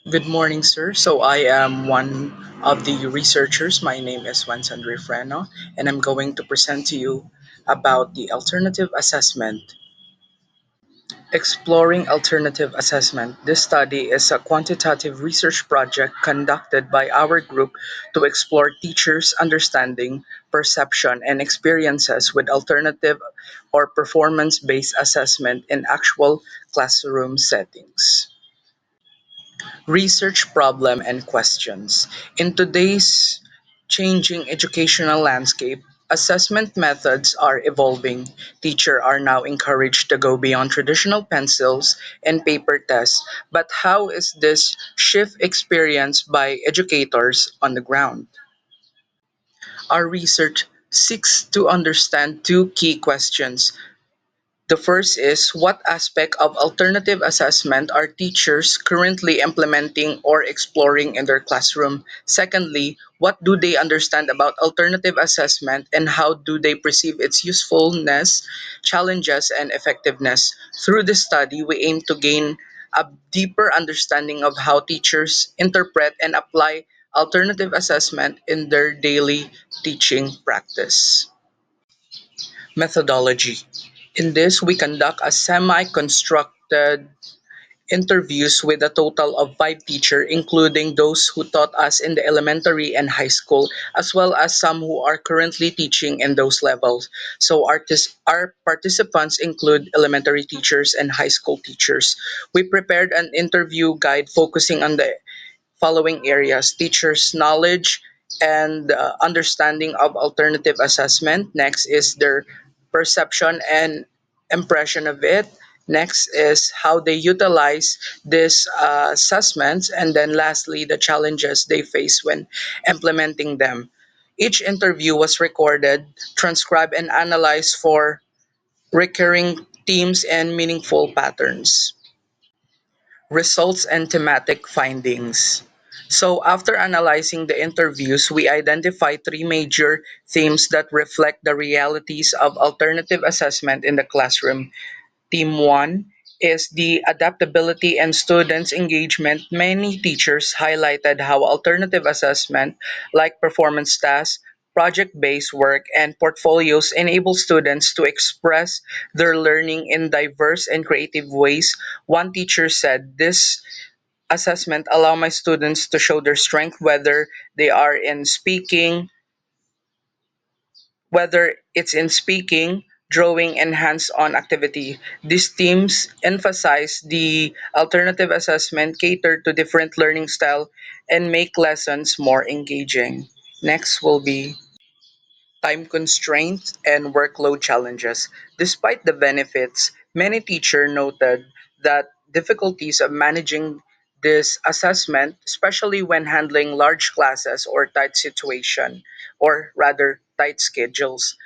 Good morning, sir. I am one of the researchers. My name is Juan Refreno, and I'm going to present to you about the alternative assessment. Exploring alternative assessment. This study is a quantitative research project conducted by our group to explore teachers' understanding, perception, and experiences with alternative or performance based assessment in actual classroom settings. Research problem and questions. In today's changing educational landscape, assessment methods are evolving. Teachers are now encouraged to go beyond traditional pencils and paper tests, but how is this shift experienced by educators on the ground? Our research seeks to understand two key questions. The first is, what aspect of alternative assessment are teachers currently implementing or exploring in their classroom? Secondly, what do they understand about alternative assessment and how do they perceive its usefulness, challenges, and effectiveness? Through this study, we aim to gain a deeper understanding of how teachers interpret and apply alternative assessment in their daily teaching practice. Methodology. In this, we conduct a semi-constructed interviews with a total of five teachers, including those who taught us in the elementary and high school, as well as some who are currently teaching in those levels. Our participants include elementary teachers and high school teachers. We prepared an interview guide focusing on the following areas: teachers' knowledge and understanding of alternative assessment. Next is their perception and impression of it. Next is how they utilize these assessments. And then lastly, the challenges they face when implementing them. Each interview was recorded, transcribed, and analyzed for recurring themes and meaningful patterns. Results and thematic findings. After analyzing the interviews, we identified three major themes that reflect the realities of alternative assessment in the classroom. Theme 1 is the adaptability and students' engagement. Many teachers highlighted how alternative assessment, like performance tasks, project based work, and portfolios, enable students to express their learning in diverse and creative ways. One teacher said, "This assessment allow my students to show their strength, they are in speaking, whether it's in speaking, drawing, and hands on activity." These themes emphasize the alternative assessment cater to different learning style and make lessons more engaging. Next will be time constraints and workload challenges. Despite the benefits, many teachers noted that difficulties of managing this assessment, especially when handling large classes or tight situation, or rather tight schedules.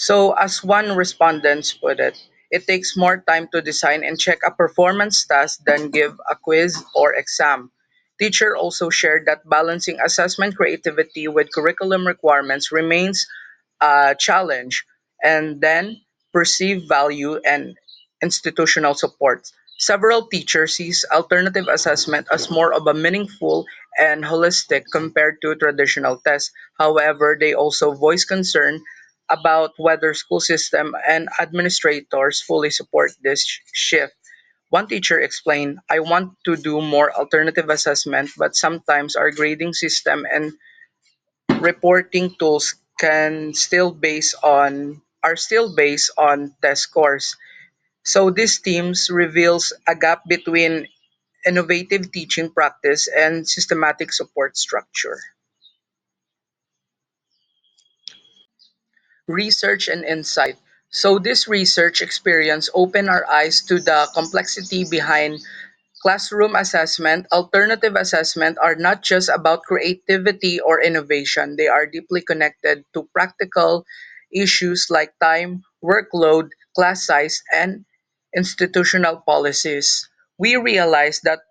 As one respondent put it takes more time to design and check a performance task than give a quiz or exam. Teacher also shared that balancing assessment creativity with curriculum requirements remains a challenge, and then perceived value and institutional support. Several teachers sees alternative assessment as more of a meaningful and holistic compared to traditional tests. However, they also voice concern about whether school system and administrators fully support this shift. One teacher explained, "I want to do more alternative assessment, but sometimes our grading system and reporting tools can still based on are still based on test scores." So these teams reveals a gap between innovative teaching practice and systematic support structure. Research and insight. This research experience opened our eyes to the complexity behind classroom assessment. Alternative assessment are not just about creativity or innovation, they are deeply connected to practical issues like time, workload, class size, and institutional policies. We realize that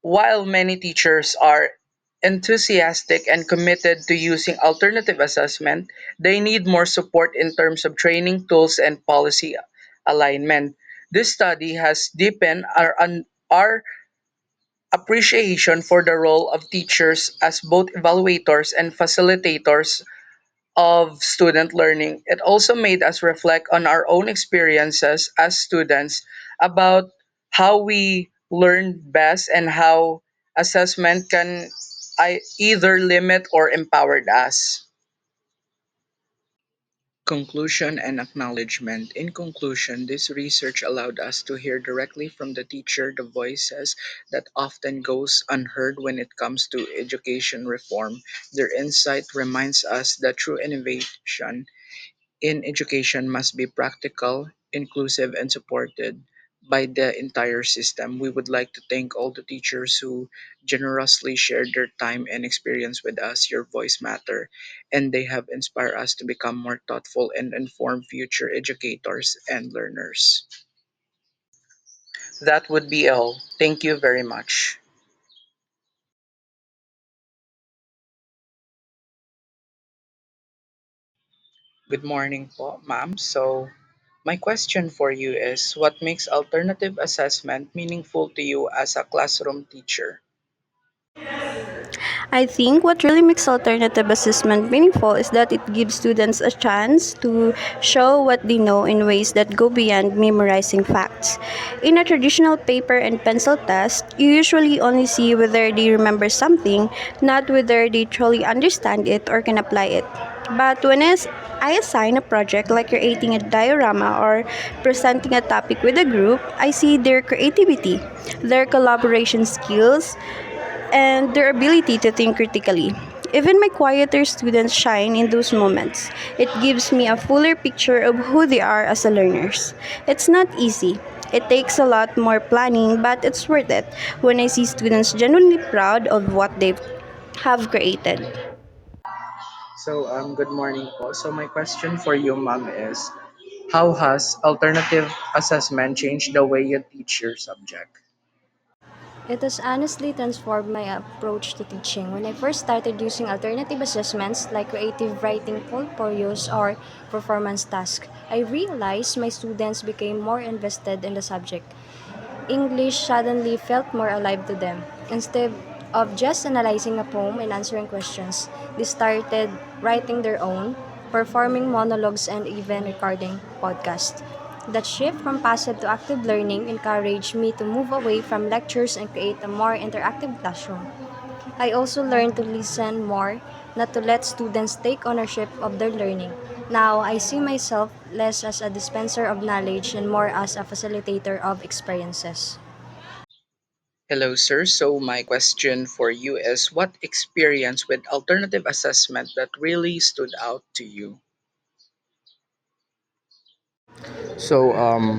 while many teachers are enthusiastic and committed to using alternative assessment, they need more support in terms of training tools and policy alignment. This study has deepened our appreciation for the role of teachers as both evaluators and facilitators of student learning. It also made us reflect on our own experiences as students about how we learn best and how assessment can either limit or empower us. Conclusion and acknowledgement. In conclusion, this research allowed us to hear directly from the teacher the voices that often goes unheard when it comes to education reform. Their insight reminds us that true innovation in education must be practical, inclusive, and supported by the entire system. We would like to thank all the teachers who generously shared their time and experience with us. Your voice matter, and they have inspired us to become more thoughtful and informed future educators and learners. That would be all. Thank you very much. Good morning po, ma'am. So, my question for you is what makes alternative assessment meaningful to you as a classroom teacher? I think what really makes alternative assessment meaningful is that it gives students a chance to show what they know in ways that go beyond memorizing facts. In a traditional paper and pencil test, you usually only see whether they remember something, not whether they truly understand it or can apply it. But I assign a project like creating a diorama or presenting a topic with a group, I see their creativity, their collaboration skills, and their ability to think critically. Even my quieter students shine in those moments. It gives me a fuller picture of who they are as a learners. It's not easy. It takes a lot more planning, but it's worth it when I see students genuinely proud of what they have created. So, good morning po. So, my question for you, ma'am, is how has alternative assessment changed the way you teach your subject? It has honestly transformed my approach to teaching. When I first started using alternative assessments like creative writing portfolios or performance tasks, I realized my students became more invested in the subject. English suddenly felt more alive to them. Instead of just analyzing a poem and answering questions, they started writing their own, performing monologues, and even recording podcasts. That shift from passive to active learning encouraged me to move away from lectures and create a more interactive classroom. I also learned to listen more, not to let students take ownership of their learning. Now, I see myself less as a dispenser of knowledge and more as a facilitator of experiences. Hello, sir. So, my question for you is what experience with alternative assessment that really stood out to you?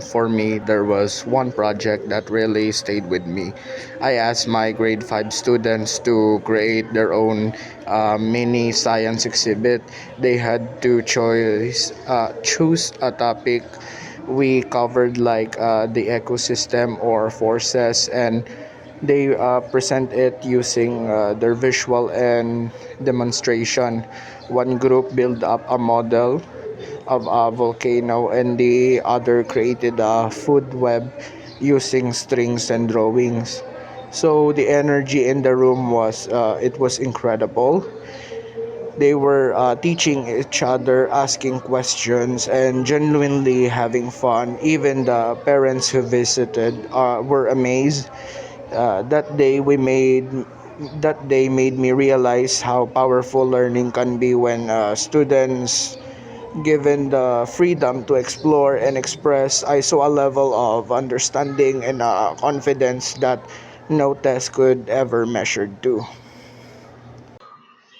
For me, there was one project that really stayed with me. I asked my grade 5 students to create their own mini science exhibit. They had to choose a topic. We covered like the ecosystem or forces, and they present it using their visual and demonstration. One group built up a model of a volcano, and the other created a food web using strings and drawings. So the energy in the room was incredible. They were teaching each other, asking questions, and genuinely having fun. Even the parents who visited were amazed. That day made me realize how powerful learning can be when students given the freedom to explore and express. I saw a level of understanding and confidence that no test could ever measure to.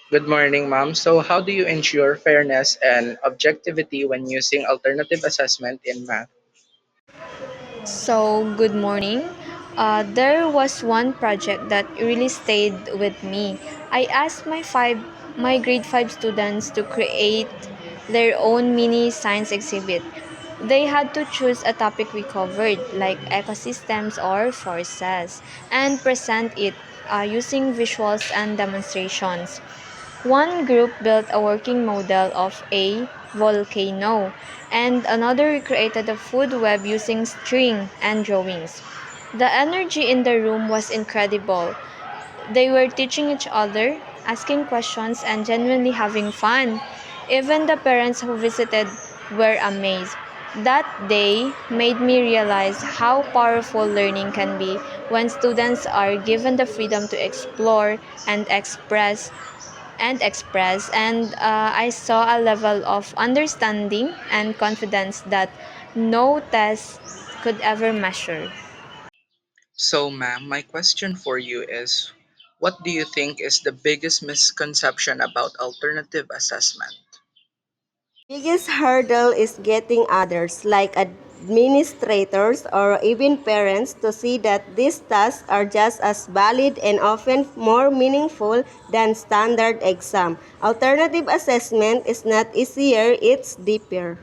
Good morning, ma'am. So, how do you ensure fairness and objectivity when using alternative assessment in math? So, good morning. There was one project that really stayed with me. I asked my grade 5 students to create their own mini science exhibit. They had to choose a topic we covered, like ecosystems or forces, and present it using visuals and demonstrations. One group built a working model of a volcano, and another recreated a food web using string and drawings. The energy in the room was incredible. They were teaching each other, asking questions, and genuinely having fun. Even the parents who visited were amazed. That day made me realize how powerful learning can be when students are given the freedom to explore and express, and I saw a level of understanding and confidence that no test could ever measure. So, ma'am, my question for you is, what do you think is the biggest misconception about alternative assessment? Biggest hurdle is getting others, like administrators or even parents, to see that these tasks are just as valid and often more meaningful than standard exam. Alternative assessment is not easier, it's deeper.